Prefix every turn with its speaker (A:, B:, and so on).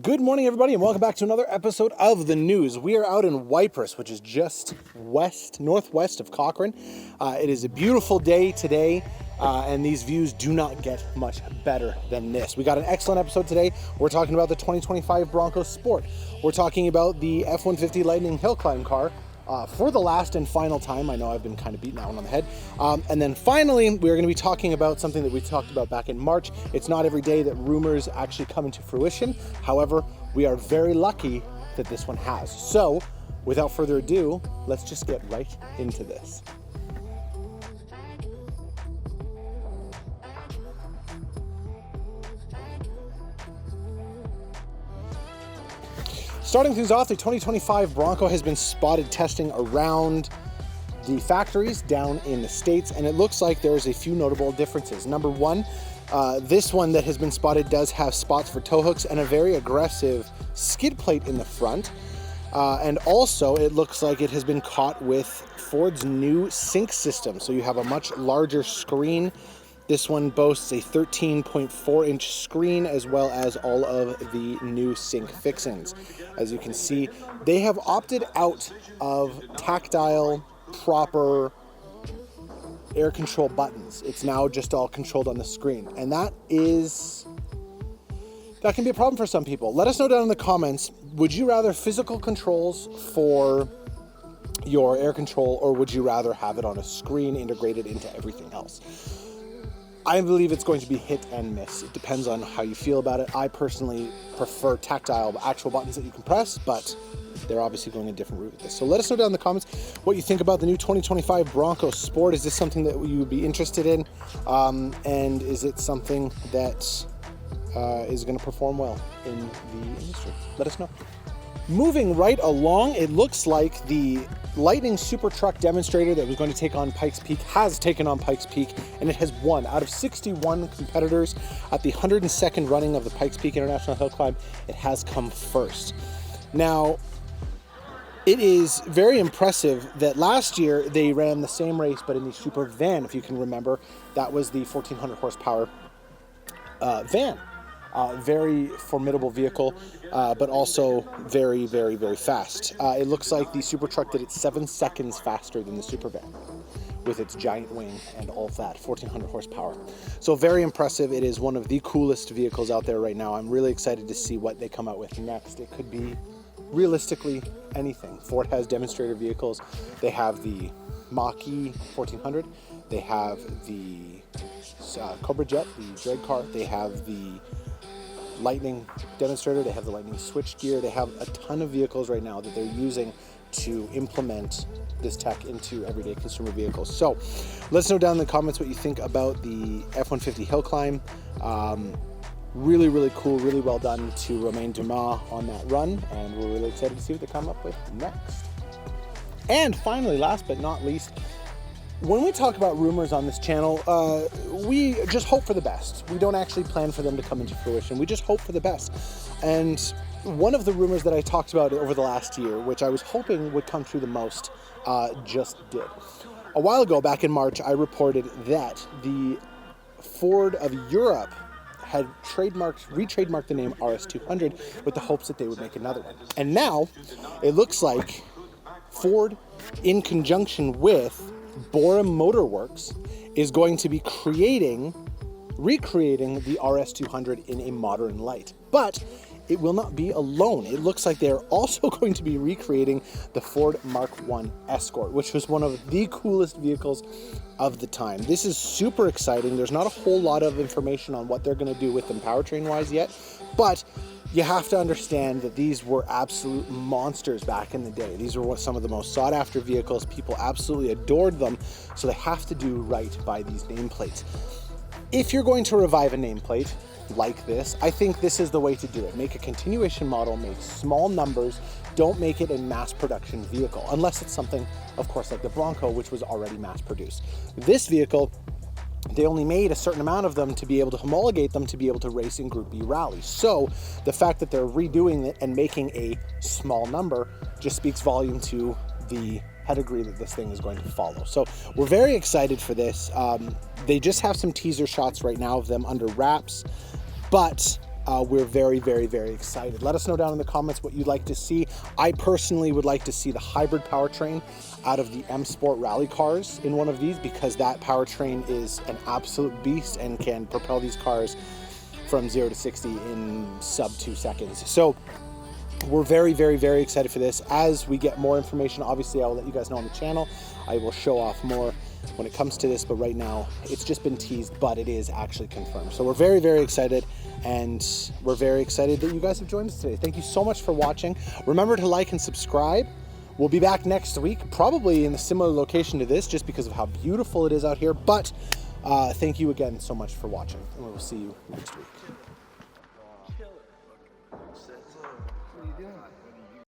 A: Good morning, everybody, and welcome back to another episode of The News. We are out in Wipers, which is just northwest of Cochrane. It is a beautiful day today, and these views do not get much better than this. We got an excellent episode today. We're talking about the 2025 Bronco Sport. We're talking about the F-150 Lightning Hill Climb car for the last and final time. I know I've been kind of beating that one on the head. And then finally, we're going to be talking about something that we talked about back in March. It's not every day that rumors actually come into fruition. However, we are very lucky that this one has. So, without further ado, let's just get right into this. Starting things off, the 2025 Bronco has been spotted testing around the factories down in the States, and it looks like there's a few notable differences. Number one, this one that has been spotted does have spots for tow hooks and a very aggressive skid plate in the front. And also, it looks like it has been caught with Ford's new sync system. So you have a much larger screen. This one boasts a 13.4-inch screen as well as all of the new sync fixings. As you can see, they have opted out of tactile, proper air control buttons. It's now just all controlled on the screen. And that can be a problem for some people. Let us know down in the comments, would you rather physical controls for your air control, or would you rather have it on a screen integrated into everything else? I believe it's going to be hit and miss. It depends on how you feel about it. I personally prefer tactile, actual buttons that you can press, but they're obviously going a different route with this. So let us know down in the comments what you think about the new 2025 Bronco Sport. Is this something that you would be interested in? And is it something that is going to perform well in the industry? Let us know. Moving right along, it looks like the Lightning Super Truck Demonstrator that was going to take on Pikes Peak has taken on Pikes Peak, and it has won. Out of 61 competitors at the 102nd running of the Pikes Peak International Hill Climb, it has come first. Now, it is very impressive that last year they ran the same race, but in the Super Van, if you can remember. That was the 1,400 horsepower van. Very formidable vehicle, but also very, very, very fast. It looks like the Super Truck did it 7 seconds faster than the Super Van with its giant wing and all of that, 1,400 horsepower. So very impressive. It is one of the coolest vehicles out there right now. I'm really excited to see what they come out with next. It could be realistically anything. Ford has demonstrator vehicles. They have the Mach-E 1400. They have the Cobra Jet, the drag car. They have the Lightning Demonstrator. They have the Lightning switchgear. They have a ton of vehicles right now that they're using to implement this tech into everyday consumer vehicles. So let us know down in the comments what you think about the F-150 Hill Climb. Really, really cool, really well done to Romain Dumas on that run, and we're really excited to see what they come up with next. And finally, last but not least, when we talk about rumors on this channel, we just hope for the best. We don't actually plan for them to come into fruition. We just hope for the best. And one of the rumors that I talked about over the last year, which I was hoping would come true the most, just did. A while ago, back in March, I reported that the Ford of Europe had re-trademarked the name RS200 with the hopes that they would make another one. And now, it looks like Ford, in conjunction with Borum Motor Works, is going to be recreating the RS200 in a modern light. But it will not be alone. It looks like they're also going to be recreating the Ford Mark I Escort, which was one of the coolest vehicles of the time. This is super exciting. There's not a whole lot of information on what they're going to do with them powertrain-wise yet, but you have to understand that these were absolute monsters back in the day. These were some of the most sought-after vehicles. People absolutely adored them, so they have to do right by these nameplates. If you're going to revive a nameplate like this, I think this is the way to do it. Make a continuation model, make small numbers, don't make it a mass production vehicle, unless it's something, of course, like the Bronco, which was already mass produced. This vehicle, they only made a certain amount of them to be able to homologate them to be able to race in Group B rallies. So the fact that they're redoing it and making a small number just speaks volume to the pedigree that this thing is going to follow. So we're very excited for this. They just have some teaser shots right now of them under wraps, but we're very, very, very excited. Let us know down in the comments what you'd like to see. I personally would like to see the hybrid powertrain out of the M Sport rally cars in one of these, because that powertrain is an absolute beast and can propel these cars from 0 to 60 in sub 2 seconds. So we're very, very, very excited for this. As we get more information, obviously I'll let you guys know on the channel. I will show off more when it comes to this, but right now it's just been teased, but it is actually confirmed. So we're very, very excited, and we're very excited that you guys have joined us today. Thank you so much for watching. Remember to like and subscribe. We'll be back next week, probably in a similar location to this, just because of how beautiful it is out here. But thank you again so much for watching, and we will see you next week.